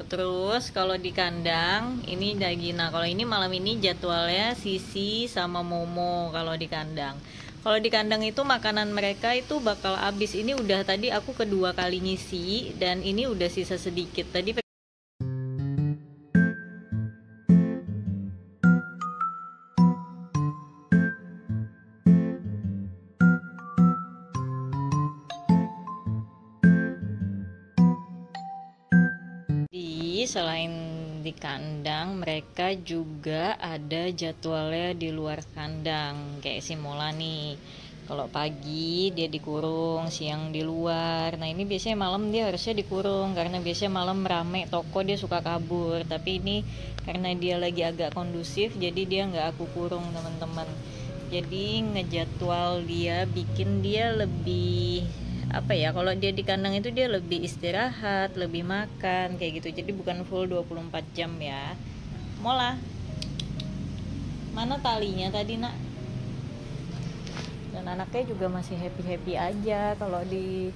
Terus kalau di kandang ini Dagina. Kalau ini malam ini jadwalnya Sisi sama Momo kalau di kandang. Kalau di kandang itu makanan mereka itu bakal habis. Ini udah tadi aku kedua kali ngisi dan ini udah sisa sedikit. Tadi selain di kandang, mereka juga ada jadwalnya di luar kandang. Kayak si Mola nih, kalau pagi dia dikurung, siang di luar. Nah ini biasanya malam dia harusnya dikurung, karena biasanya malam rame toko dia suka kabur. Tapi ini karena dia lagi agak kondusif, jadi dia nggak aku kurung teman-teman. Jadi ngejadwal dia, bikin dia lebih apa ya, kalau dia di kandang itu dia lebih istirahat, lebih makan kayak gitu. Jadi bukan full 24 jam ya. Mola, mana talinya tadi nak? Dan anaknya juga masih happy aja kalau di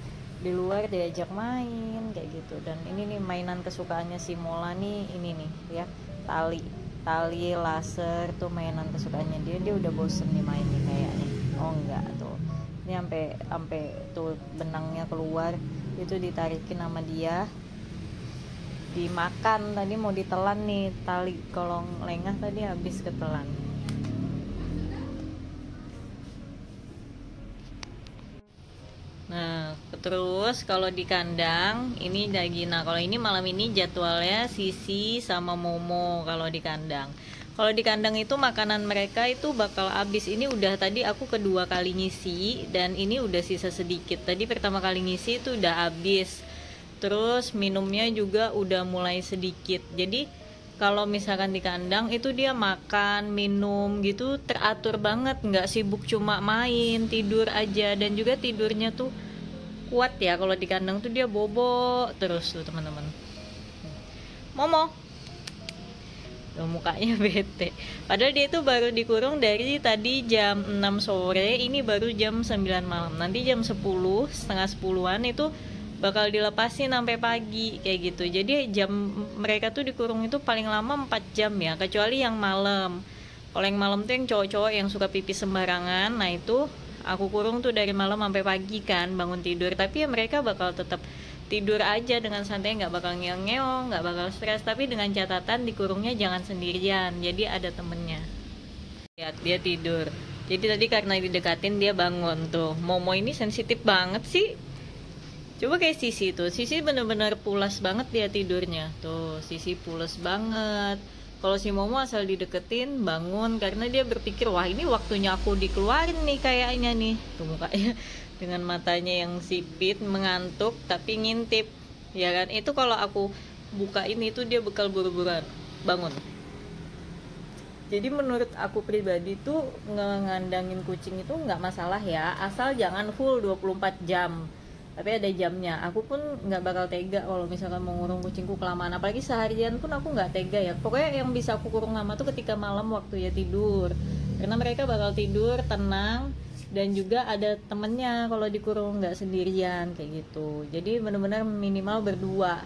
luar diajak main kayak gitu. Dan ini nih mainan kesukaannya si Mola nih, ini nih ya, tali laser tuh mainan kesukaannya dia udah bosen nih mainnya kayaknya. Oh enggak tuh, ini sampai tuh benangnya keluar, itu ditarikin sama dia, dimakan. Tadi mau ditelan nih, tali kolong lengah tadi habis ketelan. Nah terus kalau di kandang ini Dagina. Kalau ini malam ini jadwalnya Sisi sama Momo kalau di kandang. Kalau di kandang itu makanan mereka itu bakal habis. Ini udah tadi aku kedua kali ngisi dan ini udah sisa sedikit. Tadi pertama kali ngisi itu udah habis. Terus minumnya juga udah mulai sedikit. Jadi kalau misalkan di kandang itu dia makan, minum gitu teratur banget, nggak sibuk cuma main, tidur aja. Dan juga tidurnya tuh kuat ya. Kalau di kandang tuh dia bobo terus tuh teman-teman. Momo tuh mukanya bete. Padahal dia itu baru dikurung dari tadi jam 6 sore, ini baru jam 9 malam. Nanti jam 10, setengah 10-an itu bakal dilepasin sampai pagi kayak gitu. Jadi jam mereka tuh dikurung itu paling lama 4 jam ya, kecuali yang malam. Kalau yang malam tuh yang cowok-cowok yang suka pipis sembarangan, nah itu aku kurung tuh dari malam sampai pagi kan, bangun tidur. Tapi ya mereka bakal tetap tidur aja dengan santai, nggak bakal ngeong-ngeong, nggak bakal stres. Tapi dengan catatan dikurungnya jangan sendirian, jadi ada temennya. Lihat dia tidur. Jadi tadi karena didekatin dia bangun tuh. Momo ini sensitif banget sih. Coba kayak Sisi tuh, Sisi bener-bener pulas banget dia tidurnya. Tuh, Sisi pulas banget. Kalau si Momo asal dideketin bangun, karena dia berpikir wah ini waktunya aku dikeluarin nih kayaknya nih. Tuh mukanya dengan matanya yang sipit, mengantuk tapi ngintip. Ya kan? Itu kalau aku bukain itu dia bakal buru-buruan bangun. Jadi menurut aku pribadi tuh ngandangin kucing itu nggak masalah ya, asal jangan full 24 jam. Tapi ada jamnya. Aku pun nggak bakal tega kalau misalkan mau ngurung kucingku kelamaan, apalagi seharian pun aku nggak tega ya. Pokoknya yang bisa aku kurung lama tuh ketika malam waktu ya tidur, karena mereka bakal tidur tenang dan juga ada temennya kalau dikurung, nggak sendirian kayak gitu. Jadi benar-benar minimal berdua,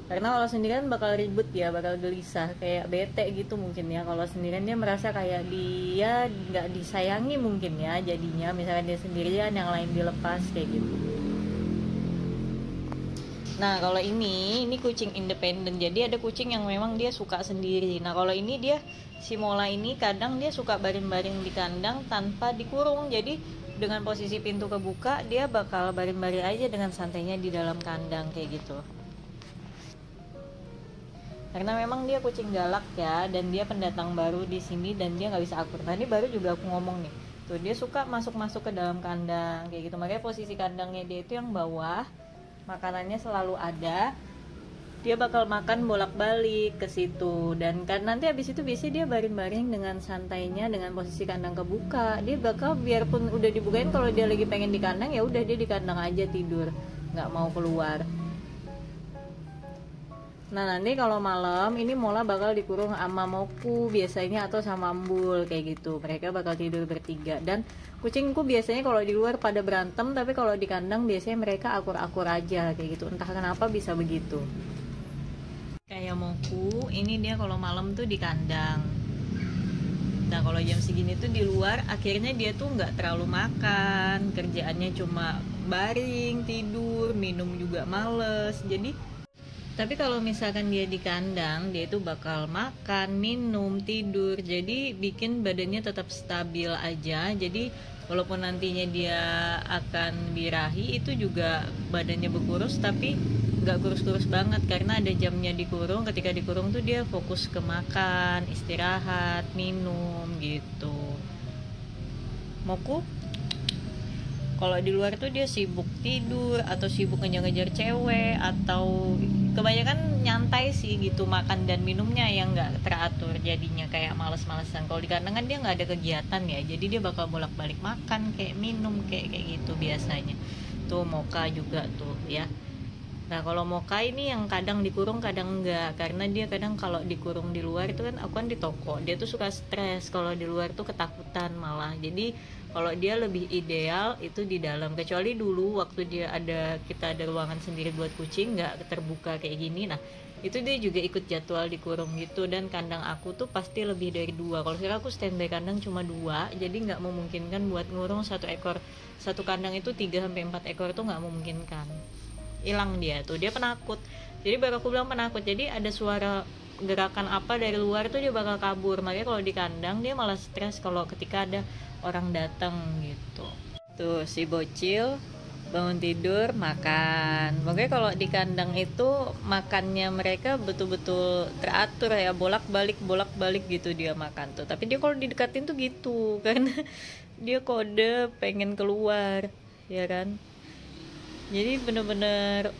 karena kalau sendirian bakal ribut ya, bakal gelisah kayak bete gitu mungkin ya. Kalau sendirian dia merasa kayak dia nggak disayangi mungkin ya, jadinya misalkan dia sendirian yang lain dilepas kayak gitu. Nah kalau ini kucing independen, jadi ada kucing yang memang dia suka sendiri. Nah kalau ini dia, si Mola ini kadang dia suka baring-baring di kandang tanpa dikurung. Jadi dengan posisi pintu kebuka dia bakal baring-baring aja dengan santainya di dalam kandang kayak gitu. Karena memang dia kucing galak ya, dan dia pendatang baru di sini dan dia nggak bisa akur. Tadi baru juga aku ngomong nih, tuh dia suka masuk ke dalam kandang kayak gitu. Makanya posisi kandangnya dia itu yang bawah, makanannya selalu ada, dia bakal makan bolak-balik ke situ. Dan kan nanti habis itu biasanya dia baring-baring dengan santainya dengan posisi kandang kebuka. Dia bakal biarpun udah dibukain, kalau dia lagi pengen di kandang ya udah dia di kandang aja tidur, nggak mau keluar. Nah nanti kalau malam ini Mola bakal dikurung sama Moku biasanya, atau sama Ambul kayak gitu. Mereka bakal tidur bertiga. Dan kucingku biasanya kalau di luar pada berantem, tapi kalau di kandang biasanya mereka akur-akur aja kayak gitu. Entah kenapa bisa begitu. Kayak kayak Moku, ini dia kalau malam tuh di kandang. Nah kalau jam segini tuh di luar, akhirnya dia tuh nggak terlalu makan, kerjaannya cuma baring, tidur, minum juga males. Jadi tapi kalau misalkan dia di kandang, dia itu bakal makan, minum, tidur. Jadi bikin badannya tetap stabil aja. Jadi walaupun nantinya dia akan birahi, itu juga badannya berkurus, tapi nggak kurus-kurus banget karena ada jamnya dikurung. Ketika dikurung tuh dia fokus ke makan, istirahat, minum gitu. Moku kalau di luar tuh dia sibuk tidur atau sibuk ngejar-ngejar cewek, atau kebanyakan nyantai sih gitu, makan dan minumnya yang nggak teratur, jadinya kayak males-malesan. Kalau di kandang kan dia nggak ada kegiatan ya, jadi dia bakal bolak-balik makan kayak minum kayak gitu biasanya. Tuh Moka juga tuh ya. Nah kalau Moka ini yang kadang dikurung kadang enggak, karena dia kadang kalau dikurung di luar itu kan, aku kan di toko, dia tuh suka stres, kalau di luar tuh ketakutan malah. Jadi kalau dia lebih ideal itu di dalam, kecuali dulu waktu kita ada ruangan sendiri buat kucing nggak terbuka kayak gini. Nah itu dia juga ikut jadwal dikurung gitu, dan kandang aku tuh pasti lebih dari 2. Kalau sekarang aku standby kandang cuma 2, jadi nggak memungkinkan buat ngurung satu kandang itu 3-4 ekor tuh nggak memungkinkan. Hilang dia penakut. Jadi baru aku bilang penakut, jadi ada suara gerakan apa dari luar tuh dia bakal kabur. Makanya kalau di kandang dia malah stres kalau ketika ada orang datang gitu. Tuh si bocil bangun tidur makan. Makanya kalau di kandang itu makannya mereka betul-betul teratur ya, bolak-balik gitu dia makan tuh. Tapi dia kalau didekatin tuh gitu karena dia kode pengen keluar ya kan. Jadi bener-bener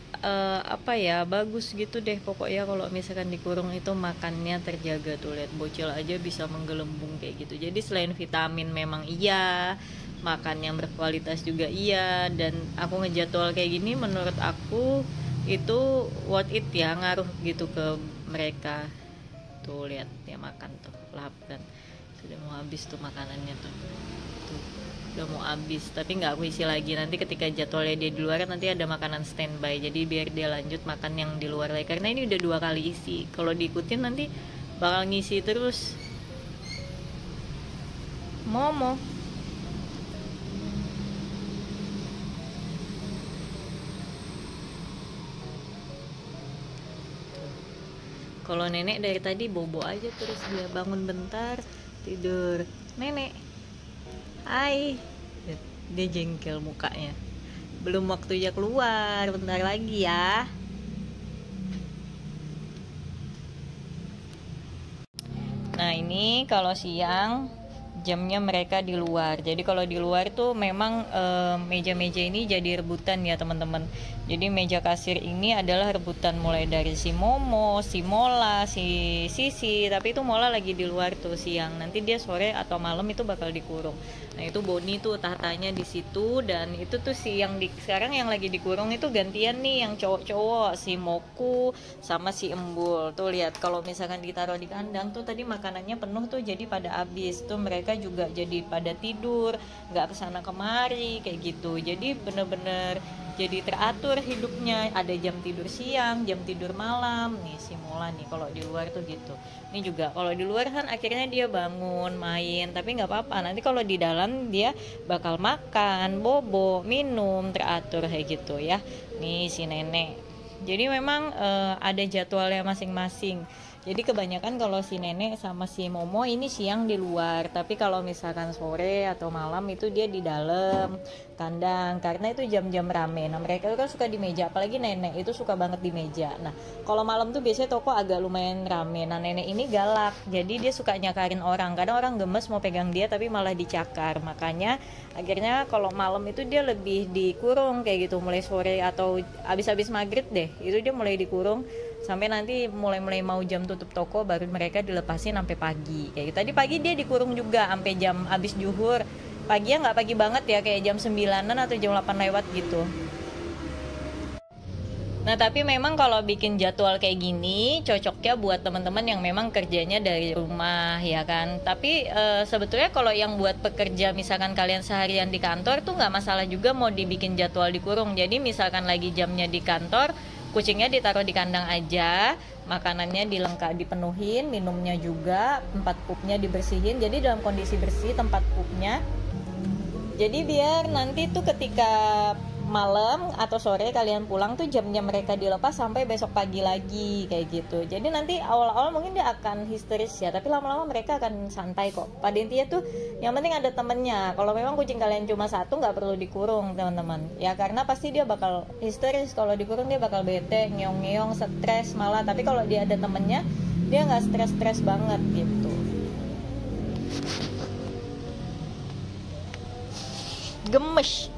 bagus gitu deh pokoknya kalau misalkan dikurung itu makannya terjaga. Tuh lihat bocil aja bisa menggelembung kayak gitu. Jadi selain vitamin memang iya, makan yang berkualitas juga iya, dan aku ngejadwal kayak gini menurut aku itu worth it ya, ngaruh gitu ke mereka. Tuh lihat dia makan tuh, lahap kan, sudah mau habis tuh makanannya tuh udah mau habis, tapi nggak aku isi lagi. Nanti ketika jadwalnya dia di luar nanti ada makanan standby, jadi biar dia lanjut makan yang di luar lagi, karena ini udah 2 kali isi. Kalau diikutin nanti bakal ngisi terus. Momo kalau nenek dari tadi bobo aja terus, dia bangun bentar tidur. Nenek hai, dia jengkel mukanya, belum waktunya keluar, bentar lagi ya. Nah ini kalau siang jamnya mereka di luar. Jadi kalau di luar tuh memang meja-meja ini jadi rebutan ya teman-teman. Jadi meja kasir ini adalah rebutan mulai dari si Momo, si Mola, si Sisi. Tapi itu Mola lagi di luar tuh siang. Nanti dia sore atau malam itu bakal dikurung. Nah itu Boni tuh tahtanya di situ, dan itu tuh sekarang yang lagi dikurung itu gantian nih yang cowok-cowok, si Moku sama si Embul. Tuh lihat kalau misalkan ditaruh di kandang tuh tadi makanannya penuh tuh, jadi pada habis tuh mereka juga jadi pada tidur, nggak kesana kemari kayak gitu. Jadi bener-bener jadi teratur hidupnya, ada jam tidur siang, jam tidur malam. Nih si Mola nih kalau di luar tuh gitu. Ini juga kalau di luar kan akhirnya dia bangun main, tapi nggak apa-apa, nanti kalau di dalam dia bakal makan, bobo, minum, teratur kayak gitu ya. Nih si nenek, jadi memang ada jadwalnya masing-masing. Jadi kebanyakan kalau si nenek sama si Momo ini siang di luar, tapi kalau misalkan sore atau malam itu dia di dalam kandang, karena itu jam-jam rame. Nah mereka kan suka di meja, apalagi nenek itu suka banget di meja. Nah kalau malam tuh biasanya toko agak lumayan rame. Nah nenek ini galak, jadi dia suka nyakarin orang. Kadang orang gemes mau pegang dia tapi malah dicakar. Makanya akhirnya kalau malam itu dia lebih dikurung kayak gitu, mulai sore atau abis-abis maghrib deh, itu dia mulai dikurung sampai nanti mulai mau jam tutup toko baru mereka dilepasin sampai pagi. Kayak tadi pagi dia dikurung juga sampai jam abis zuhur. Paginya nggak pagi banget ya, kayak jam 9-an atau jam 8 lewat gitu. Nah tapi memang kalau bikin jadwal kayak gini cocoknya buat teman-teman yang memang kerjanya dari rumah ya kan. Tapi sebetulnya kalau yang buat pekerja, misalkan kalian seharian di kantor tuh nggak masalah juga mau dibikin jadwal dikurung. Jadi misalkan lagi jamnya di kantor kucingnya ditaruh di kandang aja, makanannya dipenuhin, minumnya juga, tempat pupnya dibersihin, jadi dalam kondisi bersih tempat pupnya. Jadi biar nanti tuh ketika malam atau sore kalian pulang tuh jamnya mereka dilepas sampai besok pagi lagi kayak gitu. Jadi nanti awal-awal mungkin dia akan histeris ya, tapi lama-lama mereka akan santai kok. Pada intinya tuh yang penting ada temennya. Kalau memang kucing kalian cuma satu nggak perlu dikurung teman-teman ya, karena pasti dia bakal histeris. Kalau dikurung dia bakal bete, ngeong-ngeong, stres malah. Tapi kalau dia ada temennya dia nggak stres-stres banget gitu. Gemes.